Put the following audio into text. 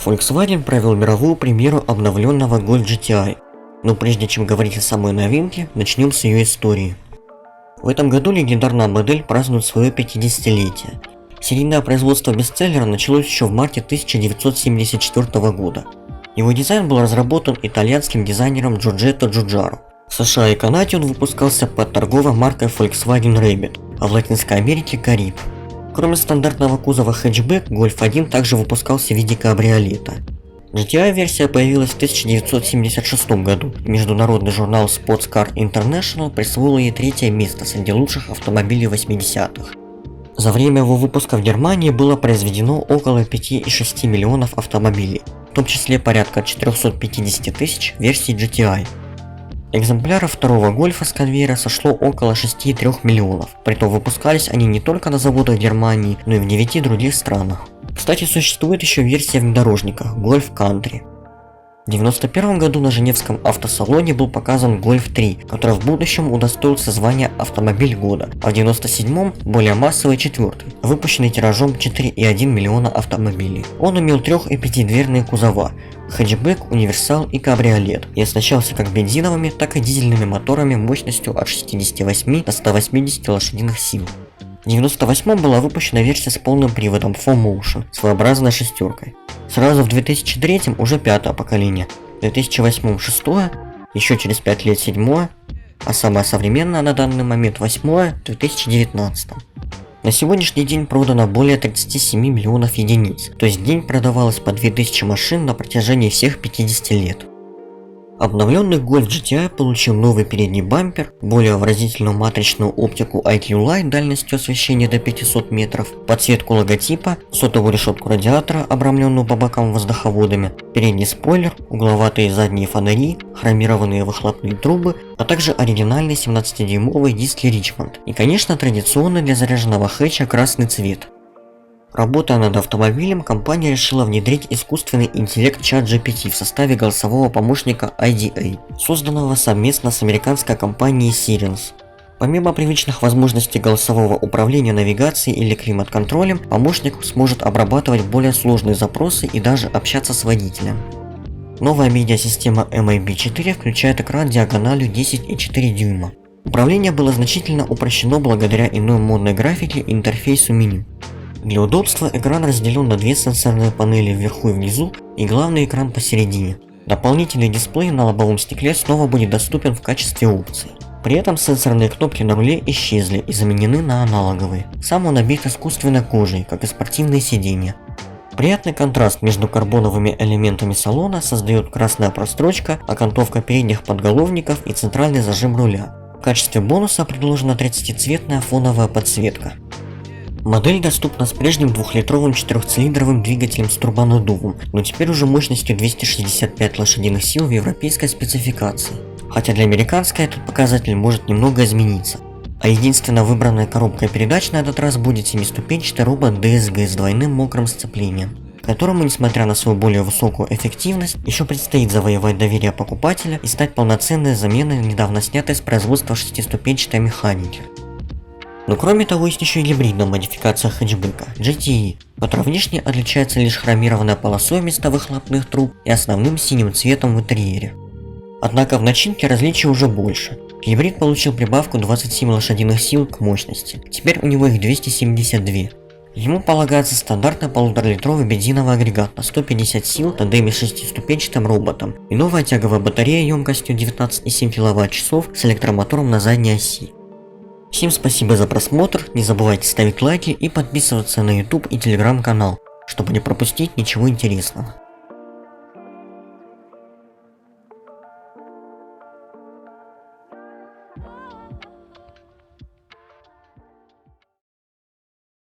Volkswagen провел мировую премьеру обновленного Golf GTI. Но прежде чем говорить о самой новинке, начнем с ее истории. В этом году легендарная модель празднует свое 50-летие. Серийное производство бестселлера началось еще в марте 1974 года. Его дизайн был разработан итальянским дизайнером Джорджетто Джуджаро. В США и Канаде он выпускался под торговой маркой Volkswagen Rabbit, а в Латинской Америке Carib. Кроме стандартного кузова хэтчбэк, Golf 1 также выпускался в виде кабриолета. GTI-версия появилась в 1976 году, и международный журнал Sports Car International присвоил ей третье место среди лучших автомобилей 80-х. За время его выпуска в Германии было произведено около 5,6 миллионов автомобилей, в том числе порядка 450 тысяч версий GTI. Экземпляров второго Гольфа с конвейера сошло около 6,3 миллионов, притом выпускались они не только на заводах Германии, но и в 9 других странах. Кстати, существует еще версия внедорожника Golf Country. В 1991 году на Женевском автосалоне был показан Golf 3, который в будущем удостоился звания «Автомобиль года», а в 1997 более массовый четвертый, выпущенный тиражом 4,1 миллиона автомобилей. Он имел трех- и пятидверные кузова, хэтчбэк, универсал и кабриолет, и оснащался как бензиновыми, так и дизельными моторами мощностью от 68 до 180 лошадиных сил. В 1998 была выпущена версия с полным приводом 4Motion, своеобразной шестеркой. Сразу в 2003 уже пятое поколение, в 2008 шестое, еще через 5 лет седьмое, а самое современное на данный момент восьмое в 2019. На сегодняшний день продано более 37 миллионов единиц, то есть в день продавалось по 2000 машин на протяжении всех 50 лет. Обновленный Golf GTI получил новый передний бампер, более выразительную матричную оптику IQ Light дальностью освещения до 500 метров, подсветку логотипа, сотовую решетку радиатора, обрамленную по бокам воздуховодами, передний спойлер, угловатые задние фонари, хромированные выхлопные трубы, а также оригинальный 17-дюймовый диск Richmond и, конечно, традиционный для заряженного хэтча красный цвет. Работая над автомобилем, компания решила внедрить искусственный интеллект ChatGPT в составе голосового помощника IDA, созданного совместно с американской компанией Sirius. Помимо привычных возможностей голосового управления навигацией или климат-контролем, помощник сможет обрабатывать более сложные запросы и даже общаться с водителем. Новая медиасистема MAB4 включает экран диагональю 10,4 дюйма. Управление было значительно упрощено благодаря иной модной графике и интерфейсу меню. Для удобства экран разделен на две сенсорные панели вверху и внизу и главный экран посередине. Дополнительный дисплей на лобовом стекле снова будет доступен в качестве опции. При этом сенсорные кнопки на руле исчезли и заменены на аналоговые. Сам он обит искусственной кожей, как и спортивные сиденья. Приятный контраст между карбоновыми элементами салона создает красная прострочка, окантовка передних подголовников и центральный зажим руля. В качестве бонуса предложена 30-цветная фоновая подсветка. Модель доступна с прежним 2-литровым 4-цилиндровым двигателем с турбонаддувом, но теперь уже мощностью 265 лошадиных сил в европейской спецификации. Хотя для американской этот показатель может немного измениться. А единственная выбранная коробкой передач на этот раз будет 7-ступенчатый робот DSG с двойным мокрым сцеплением, которому, несмотря на свою более высокую эффективность, еще предстоит завоевать доверие покупателя и стать полноценной заменой недавно снятой с производства 6-ступенчатой механики. Но кроме того, есть еще и гибридная модификация хэтчбека GTE, которая внешне отличается лишь хромированной полосой вместо выхлопных труб и основным синим цветом в интерьере. Однако в начинке различий уже больше. Гибрид получил прибавку 27 лошадиных сил к мощности, теперь у него их 272. Ему полагается стандартный 1,5-литровый бензиновый агрегат на 150 сил тандеме с 6-ступенчатым роботом и новая тяговая батарея емкостью 19,7 кВт с электромотором на задней оси. Всем спасибо за просмотр, не забывайте ставить лайки и подписываться на YouTube и Telegram канал, чтобы не пропустить ничего интересного.